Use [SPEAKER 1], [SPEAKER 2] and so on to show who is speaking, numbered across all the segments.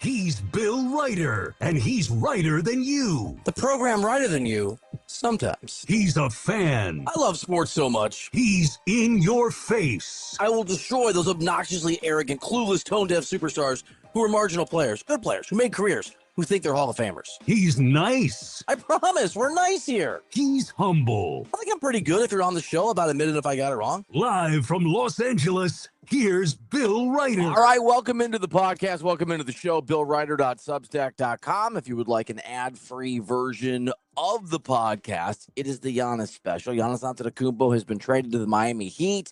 [SPEAKER 1] He's Bill Ryder, and he's Ryder than you.
[SPEAKER 2] The program Ryder than you, sometimes.
[SPEAKER 1] He's a fan.
[SPEAKER 2] I love sports so much.
[SPEAKER 1] He's in your face.
[SPEAKER 2] I will destroy those obnoxiously arrogant, clueless, tone-deaf superstars who are marginal players, good players, who made careers, who think they're Hall of Famers.
[SPEAKER 1] He's nice.
[SPEAKER 2] I promise, we're nice here.
[SPEAKER 1] He's humble.
[SPEAKER 2] I think I'm pretty good if you're on the show about admitting if I got it wrong.
[SPEAKER 1] Live from Los Angeles, here's Bill Ryder.
[SPEAKER 2] All right, welcome into the podcast. Welcome into the show, BillRyder.substack.com. If you would like an ad-free version of the podcast, it is the Giannis special. Giannis Antetokounmpo has been traded to the Miami Heat.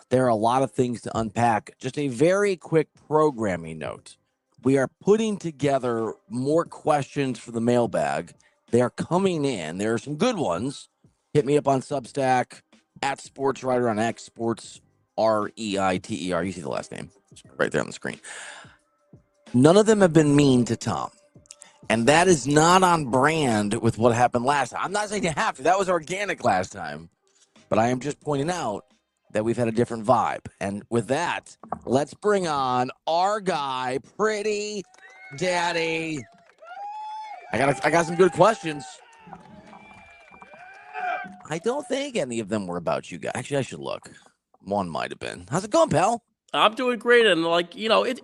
[SPEAKER 2] There are a lot of things to unpack. Just a very quick programming note. We are putting together more questions for the mailbag. They are coming in. There are some good ones. Hit me up on Substack, at SportsRyder on X, Sports Reiter. You see the last name. It's right there on the screen. None of them have been mean to Tom. And that is not on brand with what happened last time. I'm not saying you have to. That was organic last time. But I am just pointing out that we've had a different vibe. And with that, let's bring on our guy, Pretty Daddy. I got some good questions. I don't think any of them were about you guys. Actually, I should look. One might have been. How's it going, pal?
[SPEAKER 3] I'm doing great. And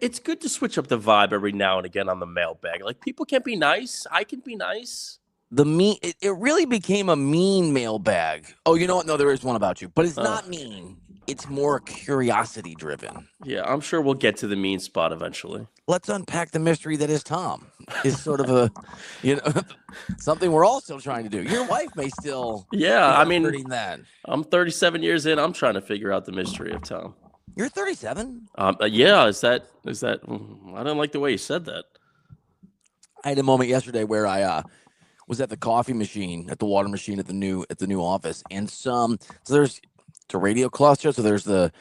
[SPEAKER 3] it's good to switch up the vibe every now and again on the mailbag. Like, people can be nice. I can be nice.
[SPEAKER 2] It really became a mean mailbag. Oh, you know what? No, there is one about you, but it's not mean. It's more curiosity driven.
[SPEAKER 3] Yeah, I'm sure we'll get to the mean spot eventually.
[SPEAKER 2] Let's unpack the mystery that is Tom. Is sort of a, something we're all still trying to do. Your wife may still.
[SPEAKER 3] Yeah, I mean,
[SPEAKER 2] that.
[SPEAKER 3] I'm 37 years in. I'm trying to figure out the mystery of Tom.
[SPEAKER 2] You're 37?
[SPEAKER 3] Yeah. Is that? I don't like the way you said that.
[SPEAKER 2] I had a moment yesterday where I was at the coffee machine, at the water machine at the new office, and it's a radio cluster. So there's the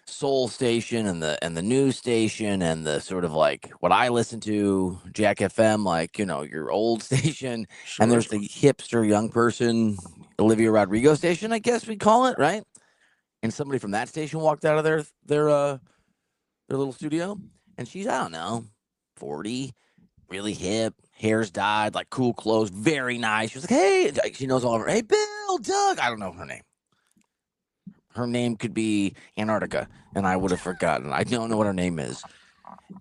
[SPEAKER 2] soul station and the news station and the sort of like what I listen to, Jack FM, like your old station,
[SPEAKER 3] Sure.
[SPEAKER 2] and there's the hipster young person Olivia Rodrigo station, I guess we call it, right? And somebody from that station walked out of their little studio, and she's, I don't know, 40, really hip. Hair's dyed, like cool clothes, very nice. She was like, hey, she knows all of her. Hey, Bill, Doug. I don't know her name. Her name could be Antarctica, and I would have forgotten. I don't know what her name is.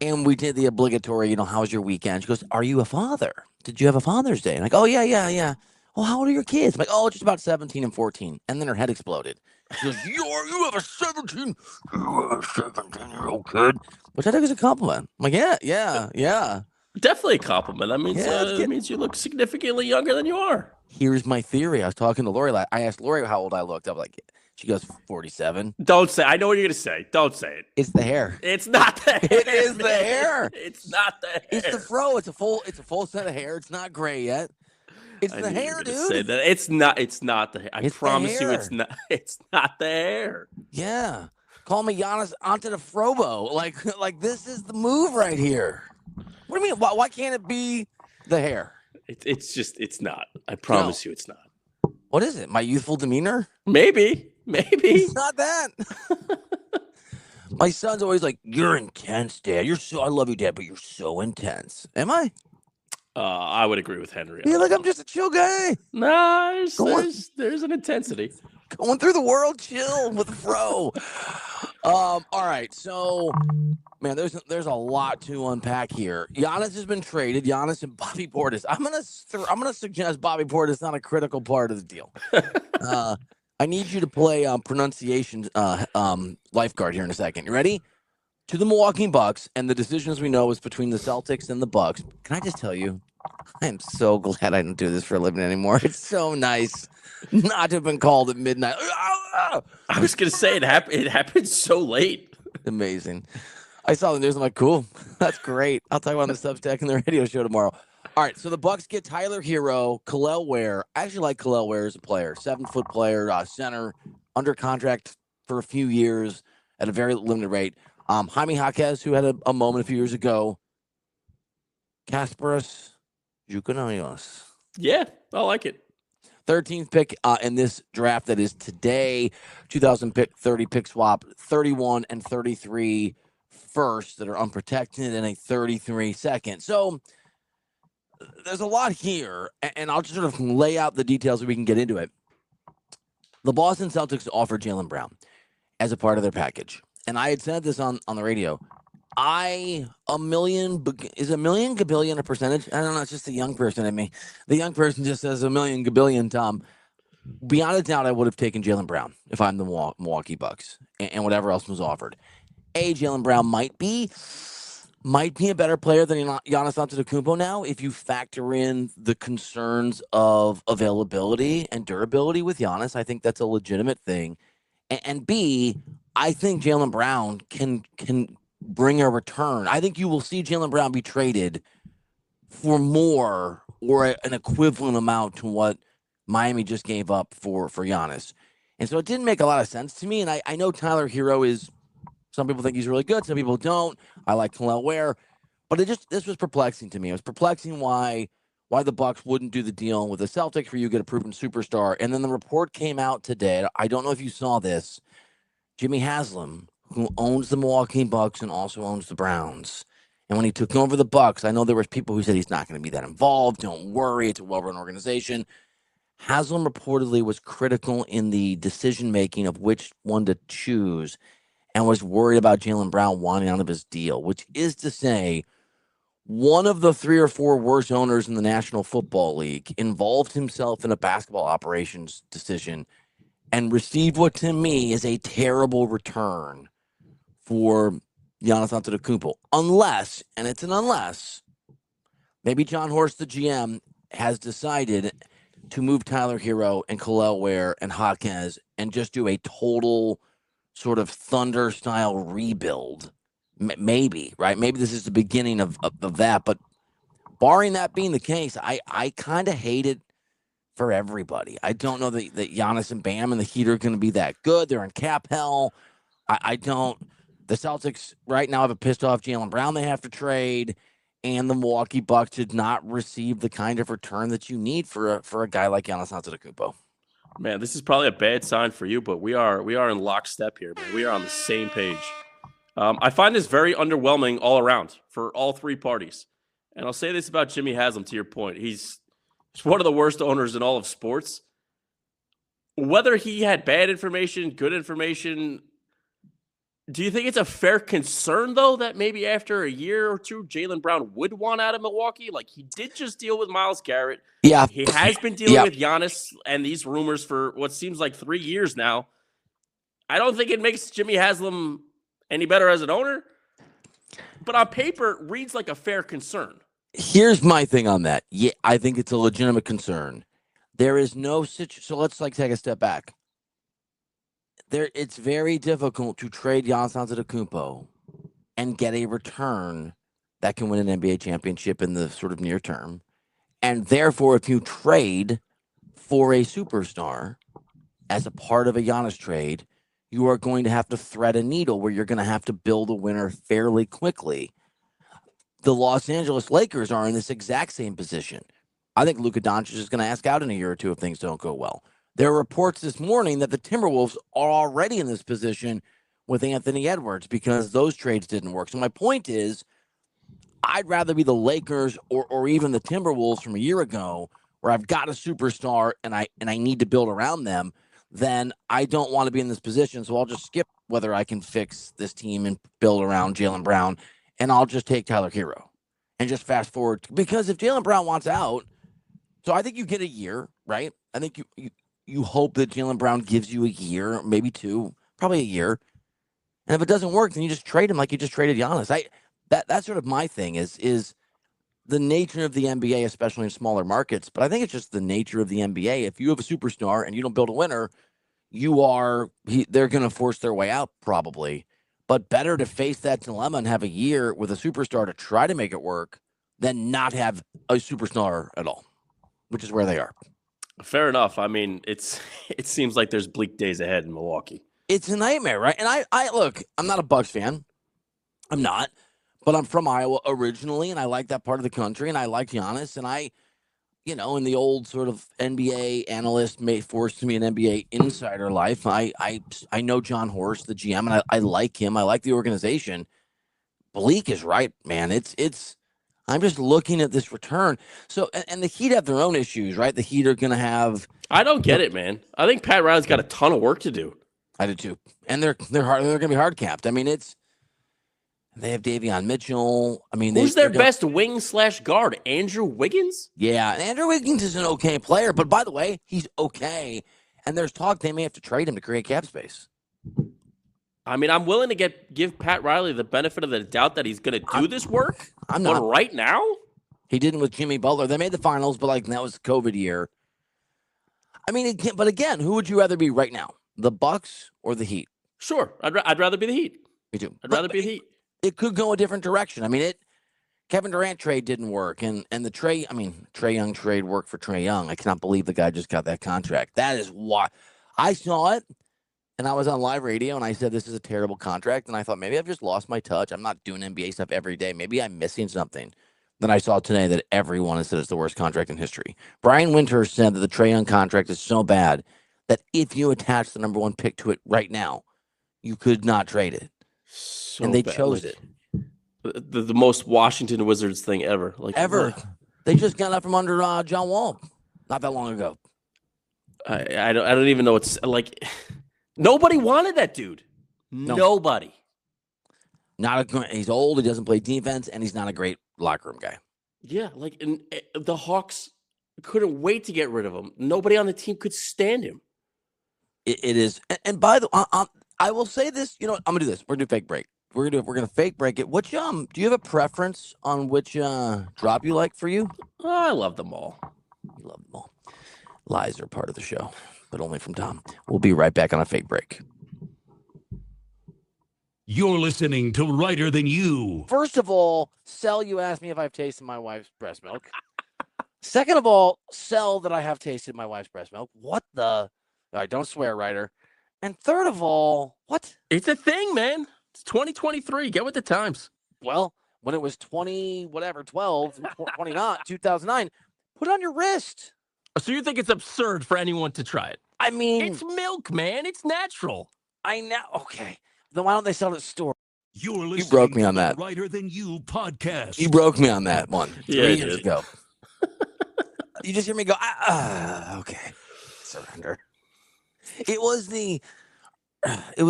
[SPEAKER 2] And we did the obligatory, how was your weekend? She goes, are you a father? Did you have a Father's Day? And I'm like, oh, yeah. Well, how old are your kids? I'm like, oh, just about 17 and 14. And then her head exploded. She goes, you have a 17-year-old kid? Which I think is a compliment. I'm like, yeah.
[SPEAKER 3] Definitely a compliment. That means that means you look significantly younger than you are.
[SPEAKER 2] Here's my theory. I was talking to Lori. I asked Lori how old I looked. I was like, she goes 47.
[SPEAKER 3] Don't say. I know what you're gonna say. Don't say it.
[SPEAKER 2] It's the hair.
[SPEAKER 3] It's not the hair.
[SPEAKER 2] It is the hair.
[SPEAKER 3] It's not the hair.
[SPEAKER 2] It's the fro. It's a full set of hair. It's not gray yet. It's the hair, dude. Say
[SPEAKER 3] that. It's not the hair. I promise you, it's not. It's not the hair.
[SPEAKER 2] Yeah. Call me Giannis Antetokounmpo. Like this is the move right here. What do you mean? Why can't it be the hair?
[SPEAKER 3] It's not. I promise you it's not.
[SPEAKER 2] What is it? My youthful demeanor?
[SPEAKER 3] Maybe.
[SPEAKER 2] It's not that. My son's always like, you're intense, Dad. I love you, Dad, but you're so intense. Am I?
[SPEAKER 3] I would agree with Henry.
[SPEAKER 2] Yeah, like I'm just a chill guy.
[SPEAKER 3] No, there's an intensity.
[SPEAKER 2] Going through the world, chill with a fro. All right, so man, there's a lot to unpack here. Giannis has been traded. Giannis and Bobby Portis. I'm gonna suggest Bobby Portis not a critical part of the deal. I need you to play pronunciation lifeguard here in a second. You ready? To the Milwaukee Bucks, and the decision, as we know, is between the Celtics and the Bucks. Can I just tell you, I am so glad I don't do this for a living anymore. It's so nice not to have been called at midnight.
[SPEAKER 3] I was gonna say it happened so late.
[SPEAKER 2] Amazing. I saw the news. I'm like, cool. That's great. I'll talk about the Substack and the radio show tomorrow. All right, so the Bucks get Tyler Hero, Kel'el Ware. I actually like Kel'el Ware as a player. 7-foot player, center, under contract for a few years at a very limited rate. Jaime Jaquez, who had a moment a few years ago. Kasparas Giannis.
[SPEAKER 3] Yeah, I like it.
[SPEAKER 2] 13th pick in this draft that is today. 2030 pick swap. 31 and 33 first that are unprotected and a 33 second. So there's a lot here, and I'll just sort of lay out the details so we can get into it. The Boston Celtics offered Jaylen Brown as a part of their package. And I had said this on the radio. Is a million gabillion a percentage? I don't know. It's just the young person in me. The young person just says a million gabillion, Tom. Beyond a doubt, I would have taken Jaylen Brown if I'm the Milwaukee Bucks and whatever else was offered. Jaylen Brown might be a better player than Giannis Antetokounmpo now if you factor in the concerns of availability and durability with Giannis. I think that's a legitimate thing. And B, I think Jaylen Brown can bring a return. I think you will see Jaylen Brown be traded for more or an equivalent amount to what Miami just gave up for Giannis. And so it didn't make a lot of sense to me. And I know Tyler Hero is, some people think he's really good, some people don't. I like Kel'el Ware. But this was perplexing to me. It was perplexing why the Bucks wouldn't do the deal with the Celtics where you get a proven superstar. And then the report came out today. I don't know if you saw this. Jimmy Haslam, who owns the Milwaukee Bucks and also owns the Browns. And when he took over the Bucks, I know there was people who said he's not going to be that involved. Don't worry, it's a well-run organization. Haslam reportedly was critical in the decision-making of which one to choose and was worried about Jaylen Brown wanting out of his deal, which is to say, one of the 3 or 4 worst owners in the National Football League involved himself in a basketball operations decision and received what to me is a terrible return for Giannis Antetokounmpo. Unless, and it's an unless, maybe John Horst, the GM, has decided to move Tyler Hero and Kel'el Ware and Jaquez and just do a total sort of Thunder-style rebuild. Maybe, right? Maybe this is the beginning of that. But barring that being the case, I kind of hate it for everybody. I don't know that Giannis and Bam and the Heat are going to be that good. They're in cap hell. I don't. The Celtics right now have a pissed off Jaylen Brown they have to trade, and the Milwaukee Bucks did not receive the kind of return that you need for a guy like Giannis Antetokounmpo.
[SPEAKER 3] Man, this is probably a bad sign for you, but we are in lockstep here, man. We are on the same page. I find this very underwhelming all around for all 3 parties. And I'll say this about Jimmy Haslam, to your point. He's one of the worst owners in all of sports. Whether he had bad information, good information, do you think it's a fair concern, though, that maybe after a year or 2, Jaylen Brown would want out of Milwaukee? Like, he did just deal with Myles Garrett.
[SPEAKER 2] Yeah.
[SPEAKER 3] He has been dealing with Giannis and these rumors for what seems like 3 years now. I don't think it makes Jimmy Haslam any better as an owner, but on paper, it reads like a fair concern.
[SPEAKER 2] Here's my thing on that. Yeah, I think it's a legitimate concern. There is no situation. So let's take a step back. It's very difficult to trade Giannis Antetokounmpo and get a return that can win an NBA championship in the sort of near term. And therefore, if you trade for a superstar as a part of a Giannis trade, you are going to have to thread a needle where you're going to have to build a winner fairly quickly. The Los Angeles Lakers are in this exact same position. I think Luka Doncic is going to ask out in a year or 2 if things don't go well. There are reports this morning that the Timberwolves are already in this position with Anthony Edwards because those trades didn't work. So my point is, I'd rather be the Lakers or even the Timberwolves from a year ago where I've got a superstar and I need to build around them, then I don't want to be in this position. So I'll just skip whether I can fix this team and build around Jaylen Brown, and I'll just take Tyler Hero and just fast forward. Because if Jaylen Brown wants out, so I think you get a year, right? I think you hope that Jaylen Brown gives you a year, maybe 2, probably a year. And if it doesn't work, then you just trade him like you just traded Giannis. That's sort of my thing is the nature of the NBA, especially in smaller markets. But I think it's just the nature of the NBA. If you have a superstar and you don't build a winner, they're going to force their way out probably. But better to face that dilemma and have a year with a superstar to try to make it work than not have a superstar at all, which is where they are.
[SPEAKER 3] Fair enough. I mean, it seems like there's bleak days ahead in Milwaukee.
[SPEAKER 2] It's a nightmare, right? And I look, I'm not a Bucks fan. I'm not. But I'm from Iowa originally, and I like that part of the country, and I like Giannis. And in the old sort of NBA analyst forced me an NBA insider life. I know John Horst, the GM, and I like him. I like the organization. Bleak is right, man. It's. I'm just looking at this return. So, and the Heat have their own issues, right? The Heat are going to have.
[SPEAKER 3] I don't get it, man. I think Pat Riley's got a ton of work to do.
[SPEAKER 2] I do too, and they're hard. They're going to be hard capped. I mean, they have Davion Mitchell. I mean,
[SPEAKER 3] who's their best wing/guard? Andrew Wiggins?
[SPEAKER 2] Yeah, and Andrew Wiggins is an okay player, but by the way, he's okay. And there's talk they may have to trade him to create cap space.
[SPEAKER 3] I mean, I'm willing to give Pat Riley the benefit of the doubt that he's going to do this work.
[SPEAKER 2] I'm not.
[SPEAKER 3] But right now,
[SPEAKER 2] he didn't with Jimmy Butler. They made the finals, but like that was COVID year. I mean, but again, who would you rather be right now, the Bucks or the Heat?
[SPEAKER 3] Sure, I'd rather be the Heat.
[SPEAKER 2] Me too.
[SPEAKER 3] I'd rather be the Heat.
[SPEAKER 2] It could go a different direction. I mean, Kevin Durant trade didn't work, and the Trae Young trade worked for Trae Young. I cannot believe the guy just got that contract. That is why I saw it, and I was on live radio, and I said this is a terrible contract, and I thought maybe I've just lost my touch. I'm not doing NBA stuff every day. Maybe I'm missing something. Then I saw today that everyone has said it's the worst contract in history. Brian Winter said that the Trae Young contract is so bad that if you attach the number 1 pick to it right now, you could not trade it.
[SPEAKER 3] So
[SPEAKER 2] and they
[SPEAKER 3] bad.
[SPEAKER 2] chose it.
[SPEAKER 3] The most Washington Wizards thing ever.
[SPEAKER 2] Ever. They just got up from under John Wall not that long ago.
[SPEAKER 3] I don't even know what's like. Nobody wanted that dude. No. Nobody.
[SPEAKER 2] He's old. He doesn't play defense, and he's not a great locker room guy.
[SPEAKER 3] Yeah, and the Hawks couldn't wait to get rid of him. Nobody on the team could stand him.
[SPEAKER 2] It is. And by the way, I will say this. You know what? I'm gonna do this. We're gonna do fake break. We're gonna fake break it. Which do you have a preference on which drop you like for you?
[SPEAKER 3] Oh, I love them all.
[SPEAKER 2] You love them all. Lies are part of the show, but only from Tom. We'll be right back on a fake break.
[SPEAKER 1] You're listening to Righter Than You.
[SPEAKER 2] First of all, Sel, you asked me if I've tasted my wife's breast milk. Second of all, Sel, that I have tasted my wife's breast milk. What the? All right, don't swear, Ryder. And third of all, what?
[SPEAKER 3] It's a thing, man. It's 2023. Get with the times.
[SPEAKER 2] Well, when it was 12, 29, 2009, put it on your wrist.
[SPEAKER 4] So you think it's absurd for anyone to try it?
[SPEAKER 2] I mean,
[SPEAKER 4] it's milk, man. It's natural.
[SPEAKER 2] I know. Okay. Then why don't they sell it at the store?
[SPEAKER 1] You're listening
[SPEAKER 2] you broke me on
[SPEAKER 1] to
[SPEAKER 2] that.
[SPEAKER 1] the Righter Than You podcast.
[SPEAKER 2] You broke me on that one 3 years
[SPEAKER 3] did.
[SPEAKER 2] ago. You just hear me go, okay. Surrender. It was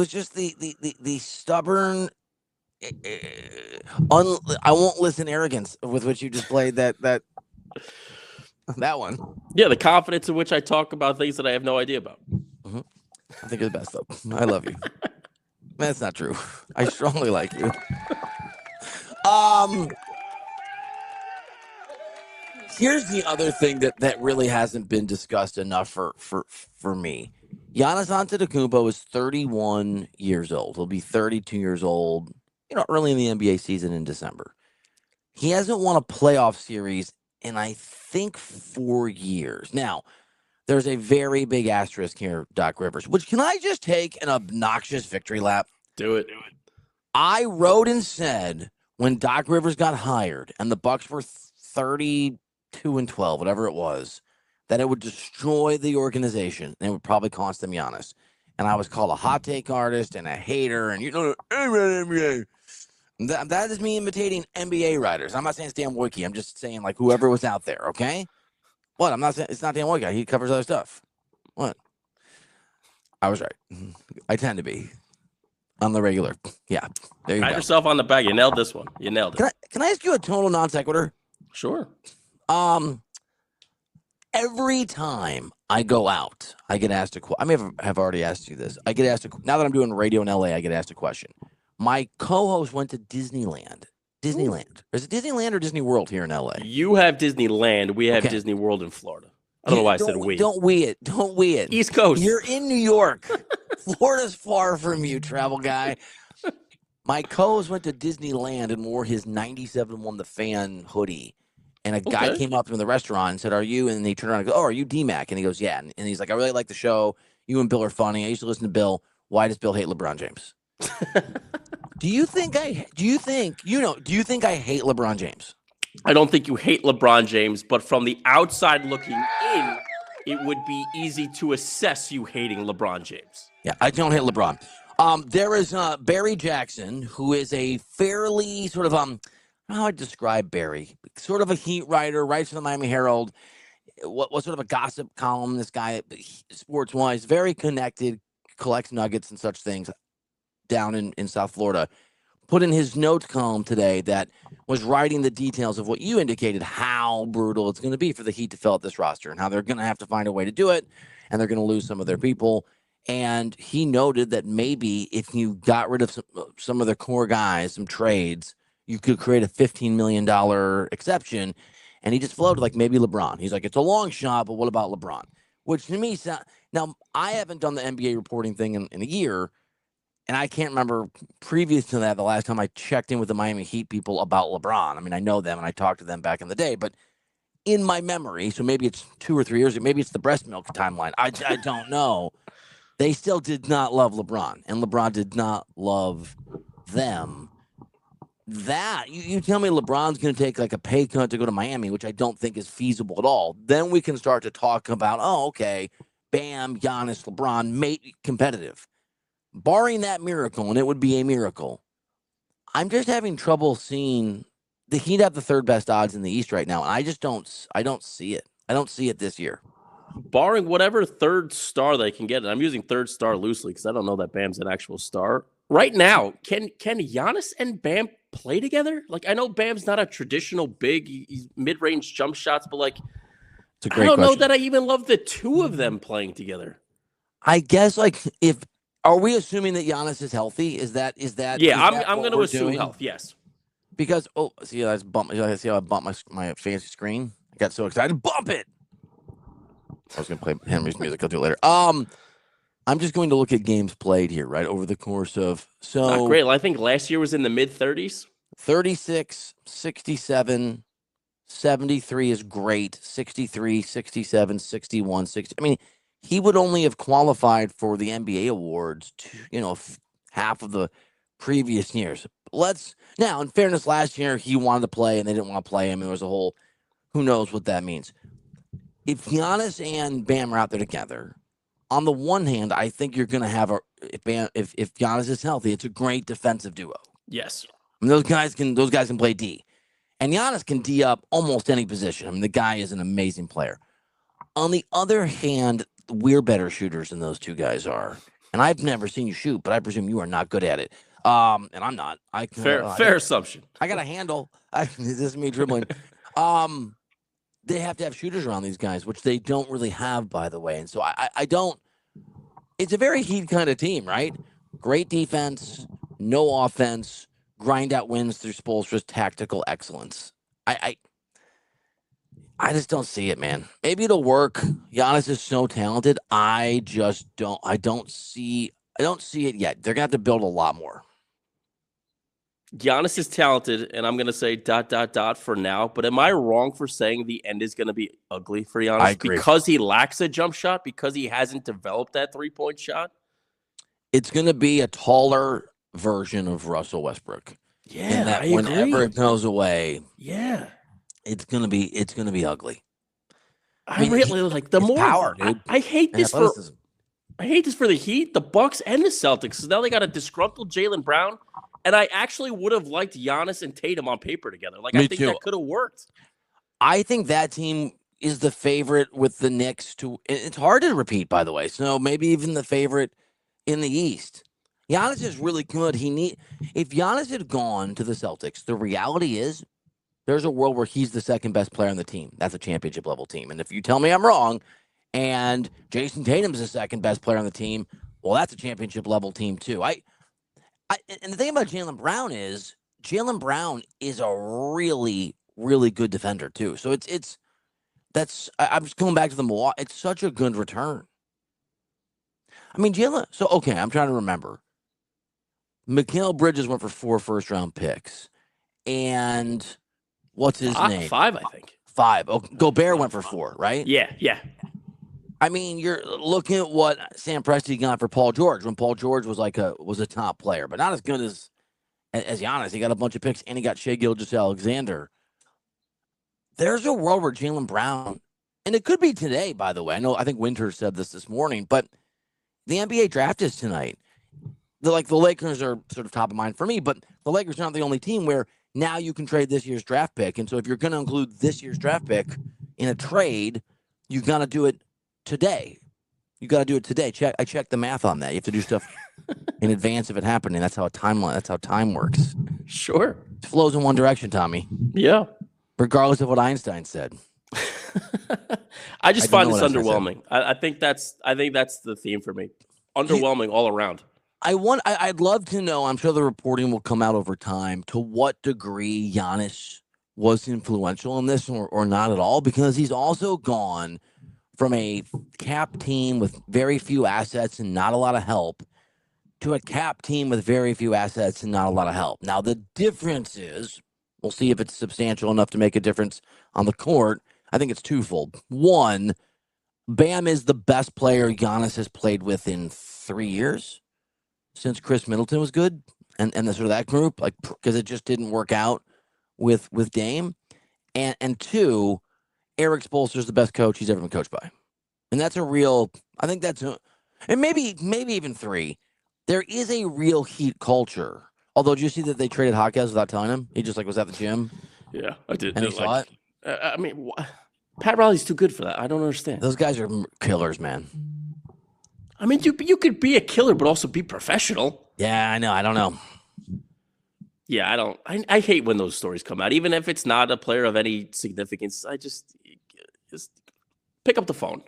[SPEAKER 2] just the stubborn, I won't listen arrogance with which you just played that one.
[SPEAKER 3] Yeah, the confidence in which I talk about things that I have no idea about.
[SPEAKER 2] Mm-hmm. I think you're the best, though. I love you. That's not true. I strongly like you. Here's the other thing that really hasn't been discussed enough for me. Giannis Antetokounmpo is 31 years old. He'll be 32 years old, early in the NBA season in December. He hasn't won a playoff series in, I think, 4 years. Now, there's a very big asterisk here, Doc Rivers, which can I just take an obnoxious victory lap?
[SPEAKER 3] Do it.
[SPEAKER 2] I wrote and said when Doc Rivers got hired and the Bucks were 32-12, whatever it was, that it would destroy the organization and it would probably cost them Giannis. And I was called a hot take artist and a hater, and NBA. That is me imitating NBA writers. I'm not saying it's Dan Wojcicki. I'm just saying like whoever was out there. Okay. What? I'm not saying it's not Dan Wojcicki. He covers other stuff. What? I was right. I tend to be on the regular. Yeah. There you
[SPEAKER 3] Pat
[SPEAKER 2] go.
[SPEAKER 3] yourself on the back. You nailed this one. You nailed it.
[SPEAKER 2] Can I ask you a total non sequitur?
[SPEAKER 3] Sure.
[SPEAKER 2] Every time I go out, I get asked a question. I may have already asked you this. I get asked now that I'm doing radio in LA, I get asked a question. My co-host went to Disneyland. Disneyland. Is it Disneyland or Disney World here in LA?
[SPEAKER 3] You have Disneyland. We have Disney World in Florida. I don't know why I said we.
[SPEAKER 2] Don't we it. Don't we it.
[SPEAKER 3] East Coast.
[SPEAKER 2] You're in New York. Florida's far from you, travel guy. My co-host went to Disneyland and wore his 97 Won the Fan hoodie. And a guy came up to him in the restaurant and said, "Are you?" And he turned around and goes, "Oh, are you D-Mac?" And he goes, "Yeah." And he's like, "I really like the show. You and Bill are funny. I used to listen to Bill. Why does Bill hate LeBron James?" Do you think I hate LeBron James?
[SPEAKER 3] I don't think you hate LeBron James, but from the outside looking in, it would be easy to assess you hating LeBron James.
[SPEAKER 2] Yeah, I don't hate LeBron. There is Barry Jackson, who is a fairly sort of how I describe Barry, sort of a Heat writer, writes for the Miami Herald. What sort of a gossip column? This guy, sports wise, very connected, collects nuggets and such things down in South Florida. Put in his notes column today that was writing the details of what you indicated, how brutal it's going to be for the Heat to fill out this roster and how they're going to have to find a way to do it, and they're going to lose some of their people. And he noted that maybe if you got rid of some of their core guys, some trades, you could create a $15 million exception. And he just floated like maybe LeBron. He's like, it's a long shot, but what about LeBron? Which to me, now I haven't done the NBA reporting thing in a year, and I can't remember previous to that the last time I checked in with the Miami Heat people about LeBron. I mean, I know them and I talked to them back in the day, but in my memory, so maybe it's 2 or 3 years, maybe it's the breast milk timeline. I don't know. They still did not love LeBron, and LeBron did not love them. That you tell me LeBron's going to take like a pay cut to go to Miami, which I don't think is feasible at all. Then we can start to talk about, oh, okay, Bam, Giannis, LeBron, mate competitive. Barring that miracle, and it would be a miracle, I'm just having trouble seeing the Heat have the third best odds in the East right now, and I don't see it. I don't see it this year.
[SPEAKER 3] Barring whatever third star they can get, and I'm using third star loosely because I don't know that Bam's an actual star. Right now, can Giannis and Bam play together? Like, I know Bam's not a traditional big, he's mid-range jump shots, but like,
[SPEAKER 2] it's a great
[SPEAKER 3] I don't
[SPEAKER 2] question.
[SPEAKER 3] know that I even love the two of them playing together.
[SPEAKER 2] I guess are we assuming that Giannis is healthy? Is that
[SPEAKER 3] Yeah, I'm going to assume health. Yes,
[SPEAKER 2] because see, I see how I bumped my fancy screen. I got so excited, bump it. I was going to play Henry's music. I'll do it later. I'm just going to look at games played here, right, over the course of
[SPEAKER 3] not great. I think last year was in the mid-30s.
[SPEAKER 2] 36, 67, 73 is great. 63, 67, 61, 60. I mean, he would only have qualified for the NBA awards half of the previous years. Now, in fairness, last year he wanted to play and they didn't want to play him. There was a whole, who knows what that means. If Giannis and Bam are out there together, on the one hand, I think you're going to have if Giannis is healthy, it's a great defensive duo.
[SPEAKER 3] Yes,
[SPEAKER 2] I mean, those guys can play D, and Giannis can D up almost any position. I mean, the guy is an amazing player. On the other hand, we're better shooters than those two guys are, and I've never seen you shoot, but I presume you are not good at it. And I'm not.
[SPEAKER 3] Fair assumption.
[SPEAKER 2] I got a handle. This is me dribbling. They have to have shooters around these guys, which they don't really have, by the way. And so I don't. It's a very Heat kind of team, right? Great defense, no offense, grind out wins through Spoelstra's tactical excellence. I just don't see it, man. Maybe it'll work. Giannis is so talented. I just don't. I don't see it yet. They're gonna have to build a lot more.
[SPEAKER 3] Giannis is talented, and I'm going to say ... for now. But am I wrong for saying the end is going to be ugly for Giannis?
[SPEAKER 2] I agree.
[SPEAKER 3] Because he lacks a jump shot, because he hasn't developed that three-point shot?
[SPEAKER 2] It's going to be a taller version of Russell Westbrook.
[SPEAKER 3] Yeah,
[SPEAKER 2] that
[SPEAKER 3] I
[SPEAKER 2] whenever
[SPEAKER 3] agree.
[SPEAKER 2] it goes away,
[SPEAKER 3] Yeah,
[SPEAKER 2] it's gonna be ugly.
[SPEAKER 3] I really like the more
[SPEAKER 2] power, dude.
[SPEAKER 3] I hate this for the Heat, the Bucks, and the Celtics. So now they got a disgruntled Jaylen Brown, and I actually would have liked Giannis and Tatum on paper together. Like, I think that could have worked.
[SPEAKER 2] I think that team is the favorite with the Knicks. It's hard to repeat, by the way. So maybe even the favorite in the East. Giannis is really good. If Giannis had gone to the Celtics, the reality is there's a world where he's the second best player on the team. That's a championship level team. And if you tell me I'm wrong, and Jason Tatum's the second best player on the team, well, that's a championship level team too. And the thing about Jaylen Brown is a really, really good defender too. So I'm just going back to the Milwaukee. It's such a good return. I mean, Jaylen. So okay, I'm trying to remember. Mikal Bridges went for 4 first-round picks, and what's his name?
[SPEAKER 3] 5, I think.
[SPEAKER 2] 5. Oh, Gobert went for 4, right?
[SPEAKER 3] Yeah.
[SPEAKER 2] I mean, you're looking at what Sam Presti got for Paul George when Paul George was a top player, but not as good as Giannis. He got a bunch of picks, and he got Shai Gilgeous-Alexander. There's a world where Jaylen Brown, and it could be today, by the way. I think Winter said this morning, but the NBA draft is tonight. the Lakers are sort of top of mind for me, but the Lakers are not the only team where now you can trade this year's draft pick. And so if you're going to include this year's draft pick in a trade, you got to do it today. You got to do it today. I checked the math on that. You have to do stuff in advance of it happening. That's how time works.
[SPEAKER 3] Sure.
[SPEAKER 2] It flows in one direction, Tommy.
[SPEAKER 3] Yeah.
[SPEAKER 2] Regardless of what Einstein said.
[SPEAKER 3] I just find this underwhelming. I think that's the theme for me. Underwhelming all around.
[SPEAKER 2] I'd love to know, I'm sure the reporting will come out over time, to what degree Giannis was influential in this or not at all, because he's also gone from a cap team with very few assets and not a lot of help to a cap team with very few assets and not a lot of help. Now, the difference is, we'll see if it's substantial enough to make a difference on the court. I think it's twofold. One, Bam is the best player Giannis has played with in 3 years since Chris Middleton was good, and the sort of that group, like, because it just didn't work out with Dame. And two, Eric Spoelstra's the best coach he's ever been coached by. And that's a real, I think that's, and maybe even three, there is a real Heat culture. Although, did you see that they traded Hawkins without telling him? He just was at the gym.
[SPEAKER 3] Yeah, I did.
[SPEAKER 2] And he saw it.
[SPEAKER 3] I mean, Pat Riley's too good for that. I don't understand.
[SPEAKER 2] Those guys are killers, man.
[SPEAKER 3] I mean, you could be a killer, but also be professional.
[SPEAKER 2] Yeah, I know. I don't know.
[SPEAKER 3] Yeah, I hate when those stories come out, even if it's not a player of any significance. I just pick up the phone.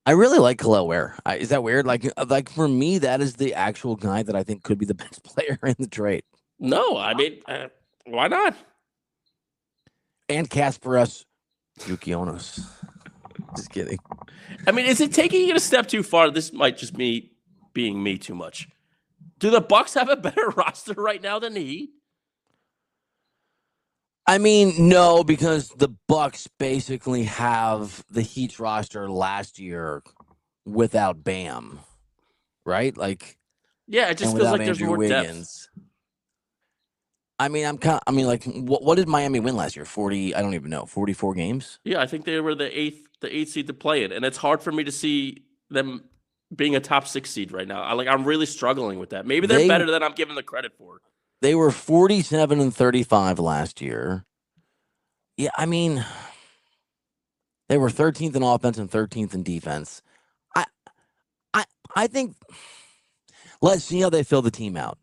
[SPEAKER 2] I really like Khalil Ware. Is that weird? Like for me, that is the actual guy that I think could be the best player in the trade.
[SPEAKER 3] No, I mean, why not?
[SPEAKER 2] And Kasparas Yukionis. Just kidding.
[SPEAKER 3] I mean, is it taking it a step too far? This might just be being me too much. Do the Bucks have a better roster right now than the Heat?
[SPEAKER 2] I mean, no, because the Bucks basically have the Heat's roster last year without Bam, right? Like,
[SPEAKER 3] yeah, it just feels like there's more depth.
[SPEAKER 2] I mean, like, what did Miami win last year? 40? I don't even know. 44 games.
[SPEAKER 3] Yeah, I think they were the eighth seed to play it, and it's hard for me to see them being a top 6 seed right now. I'm really struggling with that. Maybe they're better than I'm giving the credit for.
[SPEAKER 2] They were 47-35 last year. Yeah, I mean, they were 13th in offense and 13th in defense. I think let's see how they fill the team out.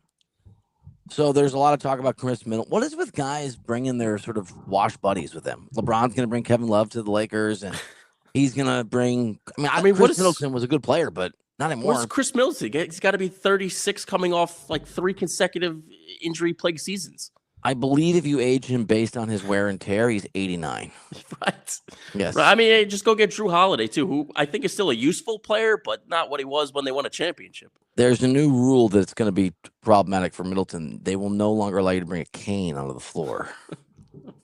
[SPEAKER 2] So there's a lot of talk about Chris Middleton. What is with guys bringing their sort of wash buddies with them? LeBron's going to bring Kevin Love to the Lakers, and he's going to bring. I mean, Chris Middleton was a good player, but not anymore.
[SPEAKER 3] What's Chris Middleton? He's got to be 36, coming off like 3 consecutive injury-plagued seasons.
[SPEAKER 2] I believe if you age him based on his wear and tear, he's 89.
[SPEAKER 3] Right.
[SPEAKER 2] Yes.
[SPEAKER 3] Right. I mean, just go get Drew Holiday, too, who I think is still a useful player, but not what he was when they won a championship.
[SPEAKER 2] There's a new rule that's going to be problematic for Middleton. They will no longer allow you to bring a cane onto the floor.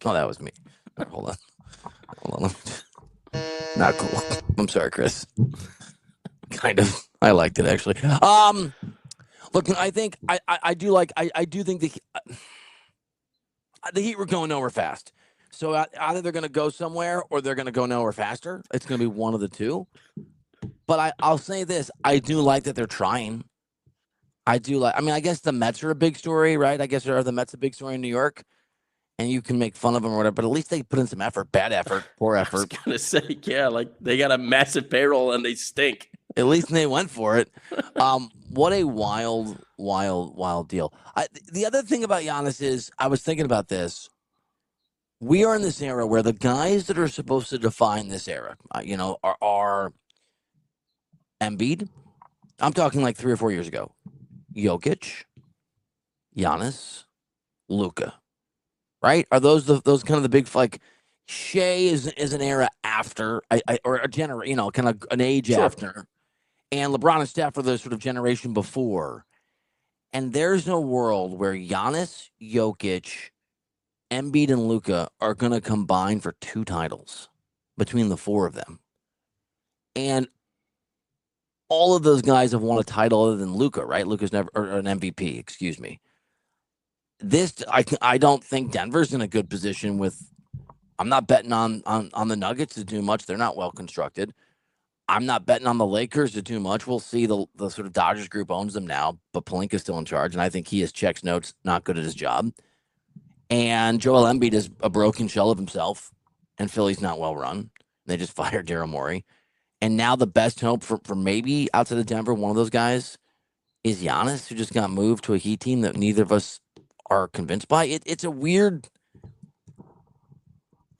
[SPEAKER 2] Oh, that was me. Right, hold on. Not cool. I'm sorry, Chris. Kind of. I liked it, actually. Look, I think I do think the Heat were going nowhere fast. So either they're going to go somewhere or they're going to go nowhere faster. It's going to be one of the two. But I'll say this. I do like that they're trying. I guess the Mets are a big story, right? I guess are the Mets a big story in New York? And you can make fun of them or whatever, but at least they put in some effort. Bad effort, poor effort.
[SPEAKER 3] I was going to say, yeah, like they got a massive payroll and they stink.
[SPEAKER 2] At least they went for it. What a wild deal. The other thing about Giannis is, I was thinking about this. We are in this era where the guys that are supposed to define this era, are Embiid. I'm talking like 3 or 4 years ago. Jokic, Giannis, Luka. Right? Are those kind of the big, like, Shea is an era after, or a generation, kind of an age
[SPEAKER 3] sure.
[SPEAKER 2] after. And LeBron and Steph are the sort of generation before. And there's no world where Giannis, Jokic, Embiid, and Luka are going to combine for 2 titles between the 4 of them. And all of those guys have won a title other than Luka, right? Luka's never, or an MVP, excuse me. I don't think Denver's in a good position with. I'm not betting on the Nuggets to do much. They're not well constructed. I'm not betting on the Lakers to too much. We'll see. The sort of Dodgers group owns them now, but Pelinka's still in charge, and I think he has checks notes, not good at his job. And Joel Embiid is a broken shell of himself, and Philly's not well run. They just fired Daryl Morey. And now the best hope for maybe outside of Denver, one of those guys is Giannis, who just got moved to a Heat team that neither of us are convinced by. It's a weird.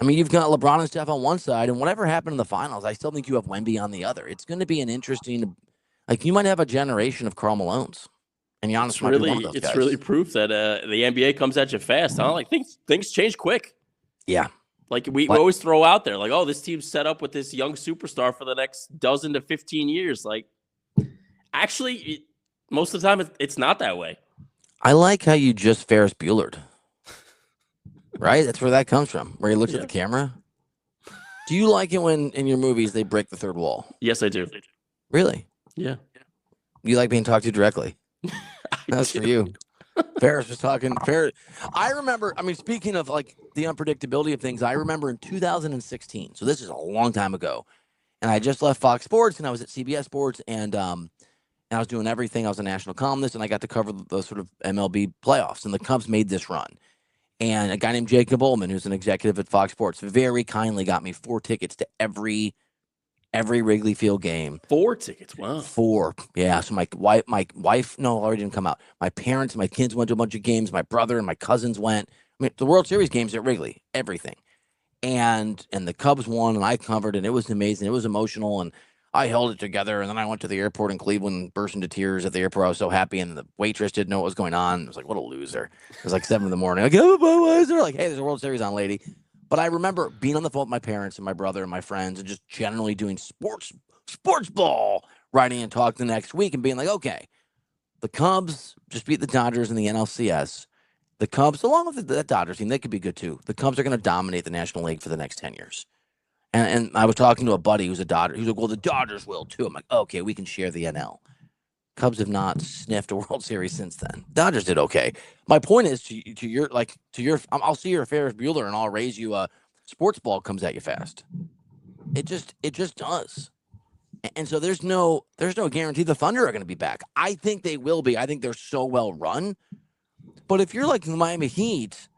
[SPEAKER 2] I mean, you've got LeBron and Steph on one side, and whatever happened in the finals, I still think you have Wemby on the other. It's going to be an interesting, like you might have a generation of Karl Malones, and Giannis might be one of those guys.
[SPEAKER 3] It's really proof that the NBA comes at you fast. Huh? Like things change quick.
[SPEAKER 2] Yeah.
[SPEAKER 3] Like we always throw out there, like, oh, this team's set up with this young superstar for the next 12 to 15 years. Like, actually, most of the time, it's not that way.
[SPEAKER 2] I like how you just Ferris Buellered. Right? That's where that comes from, where he looks at the camera. Do you like it when, in your movies, they break the third wall?
[SPEAKER 3] Yes, I do.
[SPEAKER 2] Really?
[SPEAKER 3] Yeah.
[SPEAKER 2] You like being talked to directly? That's for you. Ferris was talking. I remember, I mean, speaking of like the unpredictability of things, I remember in 2016, so this is a long time ago, and I just left Fox Sports, and I was at CBS Sports, and I was doing everything. I was a national columnist, and I got to cover the sort of MLB playoffs, and the Cubs made this run. And a guy named Jacob Ullman, who's an executive at Fox Sports, very kindly got me 4 tickets to every Wrigley Field game.
[SPEAKER 3] 4 tickets, wow.
[SPEAKER 2] 4, yeah. So my wife, no, already didn't come out. My parents, my kids went to a bunch of games. My brother and my cousins went. I mean, the World Series games at Wrigley, everything. And the Cubs won, and I covered, and it was amazing. It was emotional, and I held it together. And then I went to the airport in Cleveland, burst into tears at the airport. I was so happy, and the waitress didn't know what was going on. I was like, what a loser. It was like 7 in the morning. Like, oh, Budweiser. Like, hey, there's a World Series on, lady. But I remember being on the phone with my parents and my brother and my friends and just generally doing sports ball, writing and talking the next week and being like, okay, the Cubs just beat the Dodgers in the NLCS. The Cubs, along with that Dodgers team, they could be good too. The Cubs are going to dominate the National League for the next 10 years. And I was talking to a buddy who's a Dodger. He was like, well, the Dodgers will too. I'm like, okay, we can share the NL. Cubs have not sniffed a World Series since then. Dodgers did okay. My point is I'll see your Ferris Bueller and I'll raise you a sports ball comes at you fast. It just does. And so there's no guarantee the Thunder are going to be back. I think they will be. I think they're so well run. But if you're like the Miami Heat,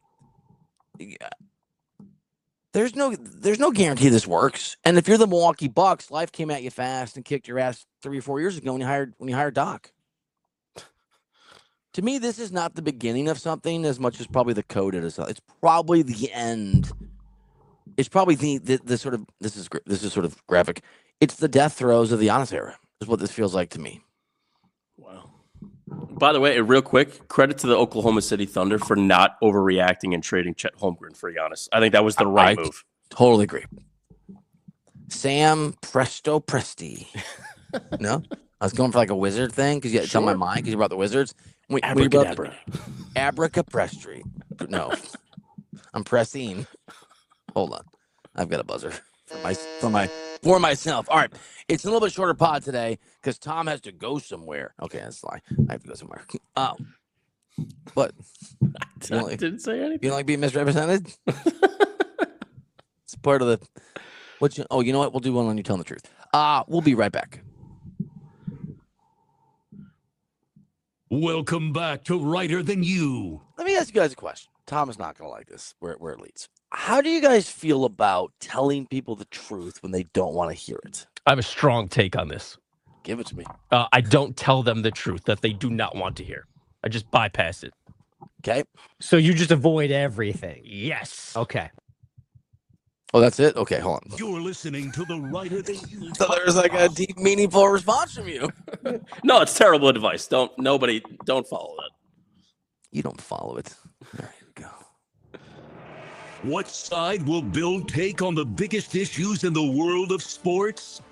[SPEAKER 2] there's no guarantee this works. And if you're the Milwaukee Bucks, life came at you fast and kicked your ass 3 or 4 years ago when you hired Doc. To me, this is not the beginning of something as much as probably the code it is. It's probably the end. It's probably the sort of this is sort of graphic. It's the death throes of the Giannis era. Is what this feels like to me.
[SPEAKER 3] Wow. By the way, real quick, credit to the Oklahoma City Thunder for not overreacting and trading Chet Holmgren for Giannis. I think that was the right move.
[SPEAKER 2] Totally agree. Sam Presto Presti. No? I was going for like a wizard thing because it's on my mind because you brought the Wizards.
[SPEAKER 3] Abracadabra.
[SPEAKER 2] Abracapestri. No. I'm pressing. Hold on. I've got a buzzer for myself. All right. It's a little bit shorter pod today because Tom has to go somewhere. Okay, that's a lie. I have to go somewhere. Oh. What?
[SPEAKER 3] I didn't say anything.
[SPEAKER 2] You don't like being misrepresented? It's part of the you know what? We'll do one on you telling the truth. We'll be right back.
[SPEAKER 1] Welcome back to Writer Than You.
[SPEAKER 2] Let me ask you guys a question. Tom is not going to like this where it leads. How do you guys feel about telling people the truth when they don't want to hear it?
[SPEAKER 4] I have a strong take on this.
[SPEAKER 2] Give it to me.
[SPEAKER 4] I don't tell them the truth that they do not want to hear. I just bypass it.
[SPEAKER 2] Okay.
[SPEAKER 5] So you just avoid everything.
[SPEAKER 4] Yes.
[SPEAKER 5] Okay.
[SPEAKER 2] Oh, that's it? Okay, hold on.
[SPEAKER 1] You're listening to the Writer Than You.
[SPEAKER 2] So there's like a deep, meaningful response from you.
[SPEAKER 3] No, it's terrible advice. Don't follow that.
[SPEAKER 2] You don't follow it. There you go.
[SPEAKER 1] What side will Bill take on the biggest issues in the world of sports?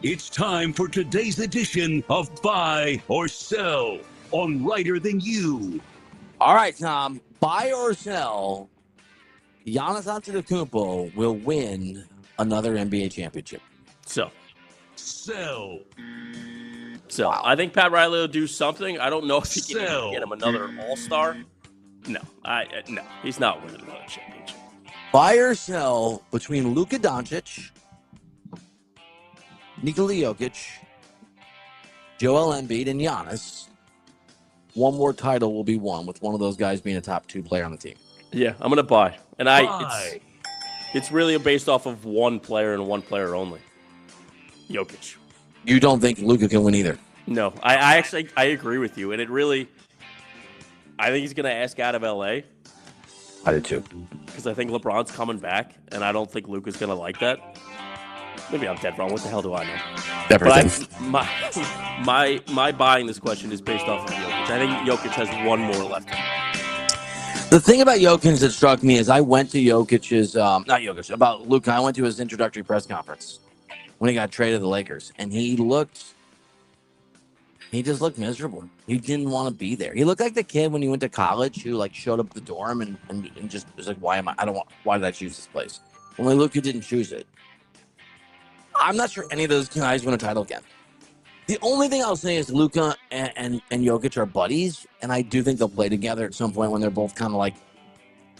[SPEAKER 1] It's time for today's edition of Buy or Sell on Writer Than You.
[SPEAKER 2] All right, Tom. Buy or sell, Giannis Antetokounmpo will win another NBA championship.
[SPEAKER 3] So
[SPEAKER 1] Sell.
[SPEAKER 3] Wow. I think Pat Riley will do something. I don't know if he can even get him another All-Star. No, no, he's not winning another championship.
[SPEAKER 2] Buy or sell between Luka Doncic Nikola Jokic, Joel Embiid, and Giannis. One more title will be won with one of those guys being a top 2 player on the team.
[SPEAKER 3] Yeah, I'm gonna buy, and it's really based off of one player and one player only. Jokic.
[SPEAKER 2] You don't think Luka can win either?
[SPEAKER 3] No, I actually agree with you, and I think he's gonna ask out of LA.
[SPEAKER 2] I did too.
[SPEAKER 3] Because I think LeBron's coming back, and I don't think Luka's gonna like that. Maybe I'm dead wrong. What the hell do I know?
[SPEAKER 2] Everything.
[SPEAKER 3] But my buying this question is based off of Jokic. I think Jokic has one more left.
[SPEAKER 2] The thing about Jokic that struck me is I went to about Luka. I went to his introductory press conference when he got traded to the Lakers, and he just looked miserable. He didn't want to be there. He looked like the kid when he went to college who like showed up at the dorm and just was like, why did I choose this place? Only Luka didn't choose it. I'm not sure any of those guys win a title again. The only thing I'll say is Luka and Jokic are buddies, and I do think they'll play together at some point when they're both kind of like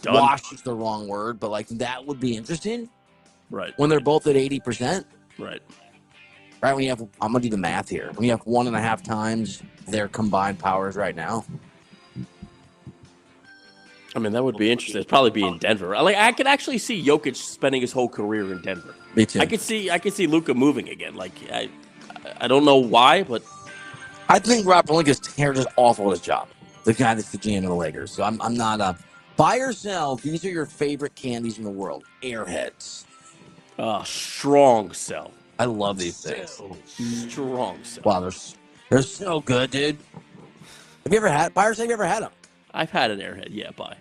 [SPEAKER 3] done.
[SPEAKER 2] Washed is the wrong word, but like that would be interesting.
[SPEAKER 3] Right.
[SPEAKER 2] When they're both at 80%.
[SPEAKER 3] Right.
[SPEAKER 2] Right, when you have, I'm going to do the math here. When you have 1.5 times their combined powers right now.
[SPEAKER 3] I mean, that would be interesting. It'd probably be in Denver. I could actually see Jokic spending his whole career in Denver.
[SPEAKER 2] Me too.
[SPEAKER 3] I could see Luka moving again. Like, I don't know why, but
[SPEAKER 2] I think Rob Pelinka's hair is awful at his job. The guy that's the GM of the Lakers. So I'm not buy or sell. These are your favorite candies in the world. Airheads.
[SPEAKER 3] Strong sell.
[SPEAKER 2] I love these things.
[SPEAKER 3] Strong sell.
[SPEAKER 2] Wow, they're so good, dude. Have you ever had buy or sell? Have you ever had them?
[SPEAKER 3] I've had an Airhead. Yeah, buy.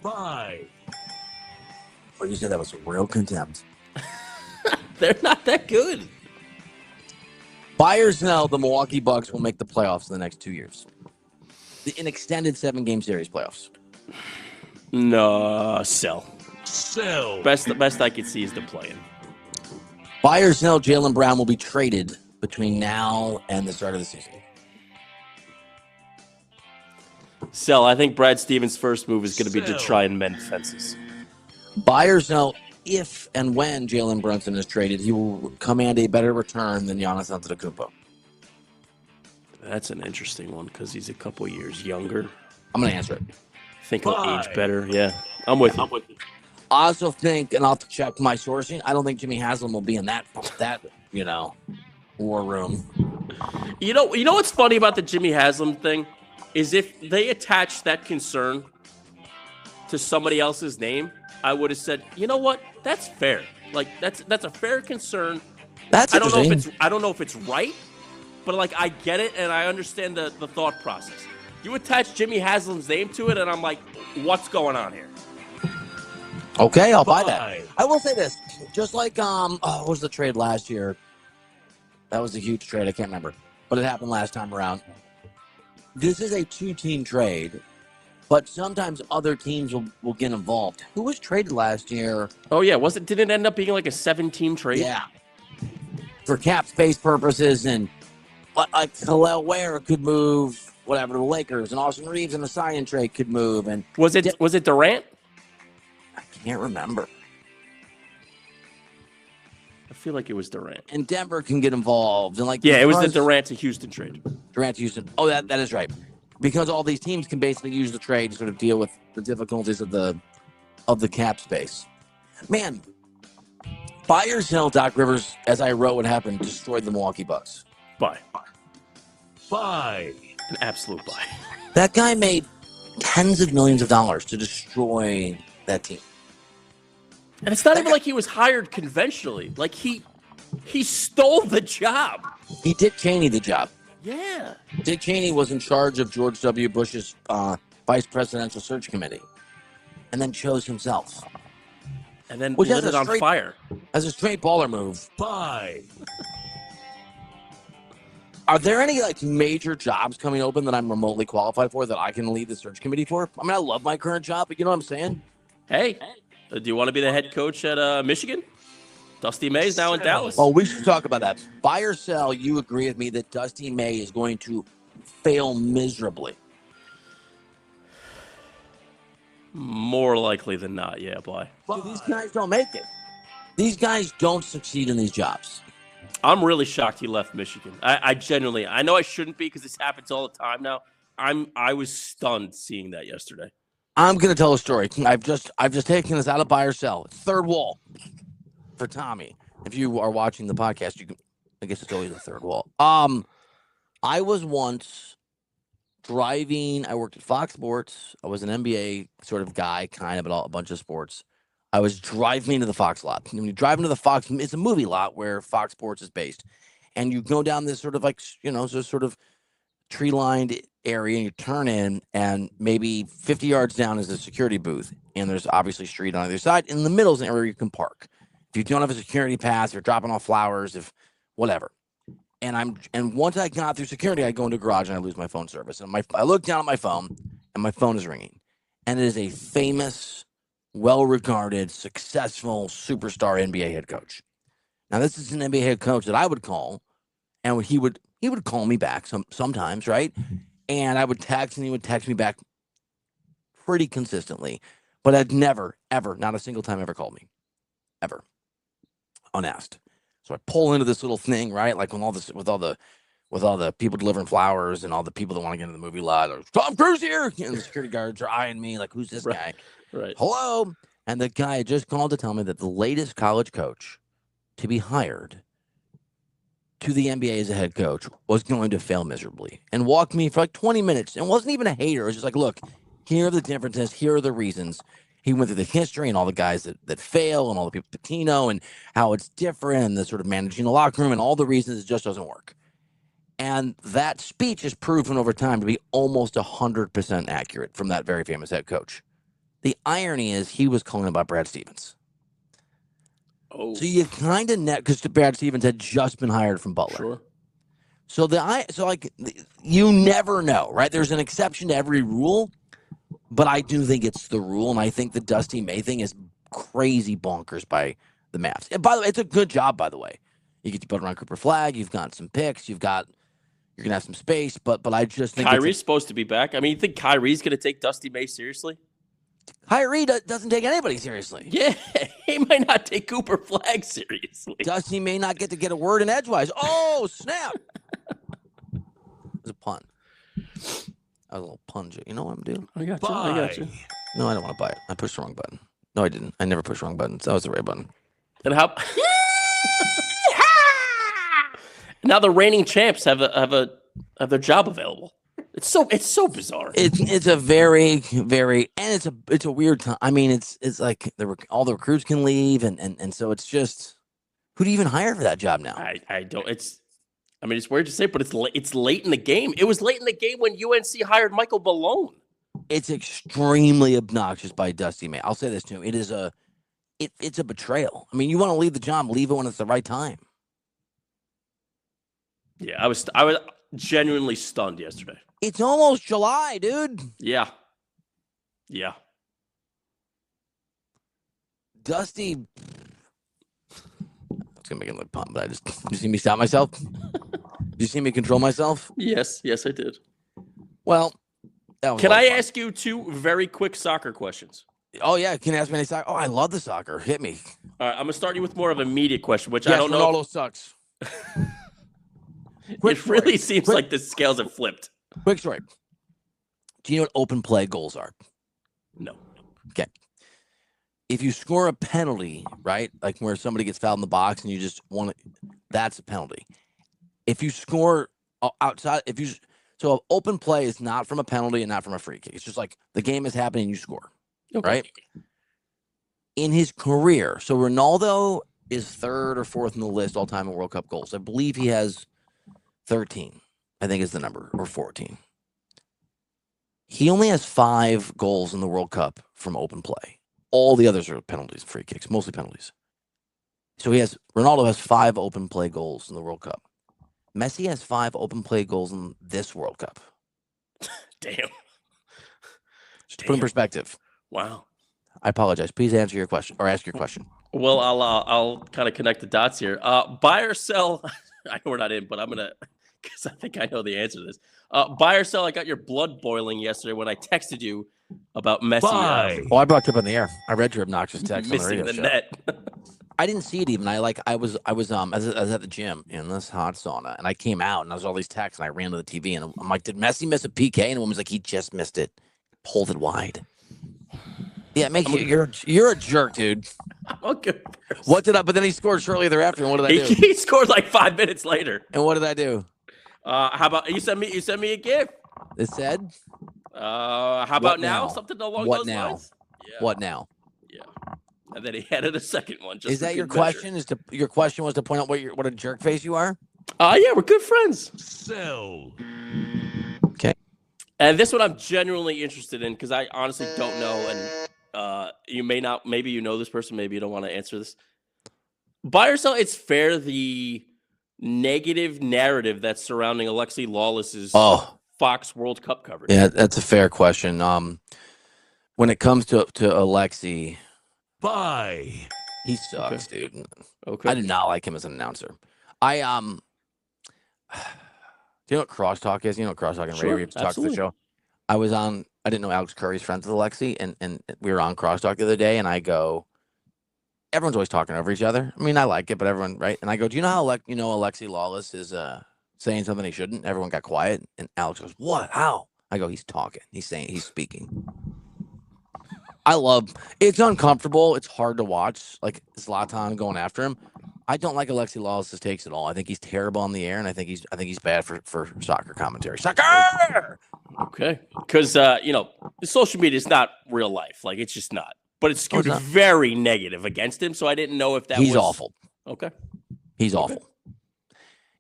[SPEAKER 2] Oh, you said that was real contempt.
[SPEAKER 3] They're not that good.
[SPEAKER 2] Buy or sell, the Milwaukee Bucks will make the playoffs in the next 2 years. An extended 7-game series playoffs.
[SPEAKER 3] No, sell.
[SPEAKER 1] Sell.
[SPEAKER 3] The best I could see is the play-in.
[SPEAKER 2] Buy or sell, Jaylen Brown will be traded between now and the start of the season.
[SPEAKER 3] Sell. I think Brad Stevens' first move is going to be to try and mend fences.
[SPEAKER 2] Buy or sell, if and when Jalen Brunson is traded, he will command a better return than Giannis Antetokounmpo.
[SPEAKER 3] That's an interesting one because he's a couple years younger.
[SPEAKER 2] I'm going to answer it.
[SPEAKER 3] I think he'll age better. Yeah, I'm with you.
[SPEAKER 2] I also think, and I'll have to check my sourcing, I don't think Jimmy Haslam will be in that war room.
[SPEAKER 3] You know what's funny about the Jimmy Haslam thing is if they attached that concern to somebody else's name, I would have said, you know what, that's fair. Like that's a fair concern.
[SPEAKER 2] That's
[SPEAKER 3] I don't know if it's right, but like I get it and I understand the thought process. You attach Jimmy Haslam's name to it, and I'm like, what's going on here?
[SPEAKER 2] Okay, I'll buy that. I will say this, just like what was the trade last year? That was a huge trade. I can't remember, but it happened last time around. This is a 2-team trade, but sometimes other teams will get involved. Who was traded last year?
[SPEAKER 3] Oh yeah, did it end up being like a 7-team trade?
[SPEAKER 2] Yeah, for cap space purposes, and like Hillel Ware could move whatever to the Lakers, and Austin Reeves in the sign trade could move. And
[SPEAKER 3] was it Durant?
[SPEAKER 2] I can't remember.
[SPEAKER 3] I feel like it was Durant.
[SPEAKER 2] And Denver can get involved. And
[SPEAKER 3] it was the Durant to Houston trade.
[SPEAKER 2] Durant to Houston. Oh, that is right. Because all these teams can basically use the trade to sort of deal with the difficulties of the cap space. Man, buy or sell, Doc Rivers, as I wrote what happened, destroyed the Milwaukee Bucks.
[SPEAKER 3] Buy.
[SPEAKER 1] An
[SPEAKER 3] absolute buy.
[SPEAKER 2] That guy made tens of millions of dollars to destroy that team.
[SPEAKER 3] And it's not even like he was hired conventionally. Like he stole the job.
[SPEAKER 2] He Dick Cheney the job.
[SPEAKER 3] Yeah.
[SPEAKER 2] Dick Cheney was in charge of George W. Bush's vice presidential search committee, and then chose himself.
[SPEAKER 3] And then lit it on fire.
[SPEAKER 2] As a straight baller move.
[SPEAKER 1] Buy.
[SPEAKER 2] Are there any major jobs coming open that I'm remotely qualified for that I can lead the search committee for? I mean, I love my current job, but you know what I'm saying?
[SPEAKER 3] Hey, do you want to be the head coach at Michigan? Dusty May's now in Dallas.
[SPEAKER 2] Oh, we should talk about that. Buy or sell, you agree with me that Dusty May is going to fail miserably?
[SPEAKER 3] More likely than not, yeah, buy.
[SPEAKER 2] These guys don't make it. These guys don't succeed in these jobs.
[SPEAKER 3] I'm really shocked he left Michigan. I genuinely, I know I shouldn't be because this happens all the time now. I was stunned seeing that yesterday.
[SPEAKER 2] I'm gonna tell a story. I've just taken this out of buy or sell. It's third wall for Tommy. If you are watching the podcast, you can. I guess it's always the third wall. I was once driving. I worked at Fox Sports. I was an NBA sort of guy, kind of, but a bunch of sports. I was driving to the Fox lot. And when you drive into the Fox, it's a movie lot where Fox Sports is based. And you go down this sort of like, sort of tree-lined area, and you turn in, and maybe 50 yards down is a security booth. And there's obviously a street on either side. In the middle is an area you can park. If you don't have a security pass, you're dropping off flowers, if whatever. And once I got through security, I go into a garage and I lose my phone service. And I look down at my phone, and my phone is ringing. And it is a famous, well-regarded, successful superstar NBA head coach. Now, this is an NBA head coach that I would call, and he would call me back sometimes, right? And I would text, and he would text me back pretty consistently. But I'd never, ever, not a single time ever called me, ever, unasked. So I pull into this little thing, right? Like with all the people delivering flowers and all the people that want to get into the movie lot. Or, Tom Cruise here, and the security guards are eyeing me like, "Who's this guy?"
[SPEAKER 3] Right.
[SPEAKER 2] Hello. And the guy just called to tell me that the latest college coach to be hired to the NBA as a head coach was going to fail miserably, and walked me for like 20 minutes. And wasn't even a hater. It was just like, look, here are the differences. Here are the reasons. He went through the history and all the guys that fail and all the people, Patino, and how it's different, and the sort of managing the locker room and all the reasons it just doesn't work. And that speech is proven over time to be almost 100% accurate from that very famous head coach. The irony is he was calling about Brad Stevens.
[SPEAKER 3] Oh,
[SPEAKER 2] So you kind of because Brad Stevens had just been hired from Butler.
[SPEAKER 3] sure.
[SPEAKER 2] You never know, right? There's an exception to every rule, but I do think it's the rule, and I think the Dusty May thing is crazy bonkers by the Mavs. And by the way, it's a good job, by the way. You get to build around Cooper Flag. You've got some picks. You're gonna have some space, but I just think
[SPEAKER 3] Kyrie's supposed to be back. I mean, you think Kyrie's going to take Dusty May seriously?
[SPEAKER 2] Kyrie doesn't take anybody seriously.
[SPEAKER 3] Yeah, he might not take Cooper Flag seriously.
[SPEAKER 2] Dusty may not get a word in edgewise. Oh, snap. It was a pun. A little pun. You know what I'm doing?
[SPEAKER 3] I got you.
[SPEAKER 2] No, I don't want to buy it. I pushed the wrong button. No, I didn't. I never pushed the wrong buttons. That was the right button.
[SPEAKER 3] And how? Now the reigning champs have their job available. It's so bizarre.
[SPEAKER 2] It's a very, very, and it's a weird time. I mean, it's like all the recruits can leave, and so it's just, who do you even hire for that job now?
[SPEAKER 3] I don't. It's weird to say, but it's late in the game. It was late in the game when UNC hired Michael Malone.
[SPEAKER 2] It's extremely obnoxious by Dusty May. I'll say this too. It's a betrayal. I mean, you want to leave the job, leave it when it's the right time.
[SPEAKER 3] Yeah, I was genuinely stunned yesterday.
[SPEAKER 2] It's almost July, dude.
[SPEAKER 3] Yeah.
[SPEAKER 2] Dusty. I was gonna make it look pun, but did you see me stop myself? Did you see me control myself?
[SPEAKER 3] Yes, I did.
[SPEAKER 2] Well, that was
[SPEAKER 3] Can I ask you two very quick soccer questions?
[SPEAKER 2] Oh yeah, can you ask me any soccer? Oh, I love the soccer. Hit me.
[SPEAKER 3] All right, I'm gonna start you with more of a immediate question, which
[SPEAKER 2] Yes,
[SPEAKER 3] I don't know.
[SPEAKER 2] Ronaldo sucks.
[SPEAKER 3] It really seems like the scales have flipped.
[SPEAKER 2] Quick story. Do you know what open play goals are?
[SPEAKER 3] No.
[SPEAKER 2] Okay. If you score a penalty, right, like where somebody gets fouled in the box and you just want to, that's a penalty. If you score outside, so open play is not from a penalty and not from a free kick. It's just like the game is happening and you score,
[SPEAKER 3] Okay.
[SPEAKER 2] right? In his career, so Ronaldo is third or fourth in the list all time in World Cup goals. I believe he has 13, I think is the number, or 14. He only has 5 goals in the World Cup from open play. All the others are penalties, free kicks, mostly penalties. So Ronaldo has 5 open play goals in the World Cup. Messi has 5 open play goals in this World Cup.
[SPEAKER 3] Damn.
[SPEAKER 2] Just to put in perspective.
[SPEAKER 3] Wow.
[SPEAKER 2] I apologize. Please answer your question or ask your question.
[SPEAKER 3] Well, I'll kind of connect the dots here. Buy or sell? I know we're not in, but I'm gonna, because I think I know the answer to this. Buy or sell? I got your blood boiling yesterday when I texted you about Messi.
[SPEAKER 2] I brought you up in the air. I read your obnoxious text.
[SPEAKER 3] Missing the net.
[SPEAKER 2] I didn't see it even. I was at the gym in this hot sauna, and I came out and I was all these texts, and I ran to the TV, and I'm like, "Did Messi miss a PK?" And the woman's like, "He just missed it, pulled it wide." Yeah, it makes you're a jerk, dude.
[SPEAKER 3] Okay.
[SPEAKER 2] What did I? But then he scored shortly thereafter. And what did I do?
[SPEAKER 3] He scored like 5 minutes later.
[SPEAKER 2] And what did I do?
[SPEAKER 3] How about you send me a gift?
[SPEAKER 2] It said.
[SPEAKER 3] How about now?
[SPEAKER 2] now?
[SPEAKER 3] Something along
[SPEAKER 2] What
[SPEAKER 3] those
[SPEAKER 2] now?
[SPEAKER 3] lines. Yeah.
[SPEAKER 2] What now?
[SPEAKER 3] Yeah. And then he added a second one. Just
[SPEAKER 2] Is that your question? Your question was to point out what a jerk face you are?
[SPEAKER 3] Yeah, we're good friends.
[SPEAKER 1] Sell.
[SPEAKER 2] Okay.
[SPEAKER 3] And this one I'm genuinely interested in because I honestly don't know, and you may not. Maybe you know this person. Maybe you don't want to answer this. Buy or sell? It's fair. The negative narrative that's surrounding Alexi Lawless's Fox World Cup coverage.
[SPEAKER 2] Yeah, that's a fair question. When it comes to Alexi,
[SPEAKER 1] Buy.
[SPEAKER 2] he sucks, dude.
[SPEAKER 3] Okay.
[SPEAKER 2] I do not like him as an announcer. Do you know what crosstalk is? You know what crosstalk and radio? We have to talk to the show. I didn't know Alex Curry's friends with Alexi, and we were on crosstalk the other day, and I go, everyone's always talking over each other. I mean, I like it, but everyone, right? And I go, do you know how Alexi Lawless is saying something he shouldn't? Everyone got quiet, and Alex goes, what? How? I go, he's talking. He's speaking. It's uncomfortable. It's hard to watch, like Zlatan going after him. I don't like Alexi Lawless's takes at all. I think he's terrible on the air, and I think he's bad for soccer commentary. Soccer.
[SPEAKER 3] Okay, because social media is not real life. Like it's just not. But it's skewed very negative against him. So I didn't know if that
[SPEAKER 2] he's
[SPEAKER 3] was
[SPEAKER 2] awful.
[SPEAKER 3] Okay,
[SPEAKER 2] he's awful.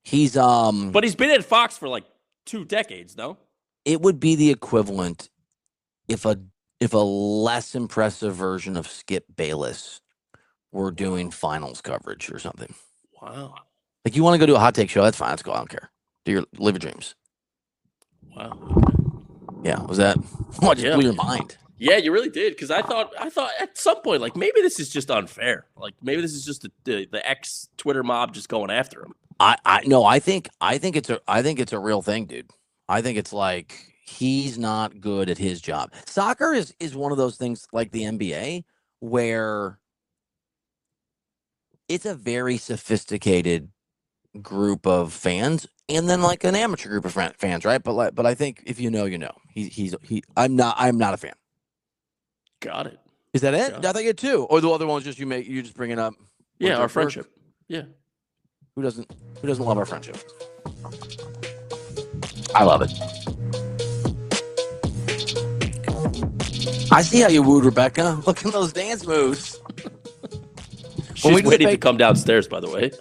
[SPEAKER 2] He's
[SPEAKER 3] But he's been at Fox for like 2 decades, no?
[SPEAKER 2] It would be the equivalent if a less impressive version of Skip Bayless were doing finals coverage or something.
[SPEAKER 3] Wow.
[SPEAKER 2] Like you want to go do a hot take show? That's fine. Let's go. I don't care. Live your dreams.
[SPEAKER 3] Wow.
[SPEAKER 2] Yeah. Was that what just blew your mind?
[SPEAKER 3] Yeah, you really did. Because I thought at some point, like maybe this is just unfair. Like maybe this is just the ex Twitter mob just going after him.
[SPEAKER 2] I think it's a real thing, dude. I think it's like he's not good at his job. Soccer is one of those things like the NBA where it's a very sophisticated group of fans, and then like an amateur group of fans, right? But I think if you know, you know. I'm not a fan.
[SPEAKER 3] Got it.
[SPEAKER 2] Is that it? I thought you had 2, or the other one's just you just bring it up.
[SPEAKER 3] Yeah, our friendship. Yeah.
[SPEAKER 2] Who doesn't love our friendship? I love it. I see how you wooed Rebecca. Look at those dance moves.
[SPEAKER 3] She's waiting to come downstairs, by the way.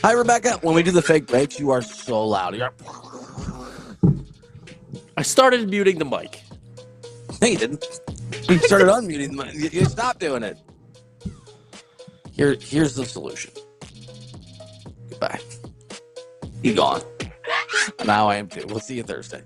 [SPEAKER 2] Hi, Rebecca. When we do the fake breaks, you are so loud.
[SPEAKER 3] I started muting the mic.
[SPEAKER 2] No, you didn't. You started unmuting the mic. You stopped doing it. Here's the solution. Goodbye. Be gone. Now I am too. We'll see you Thursday.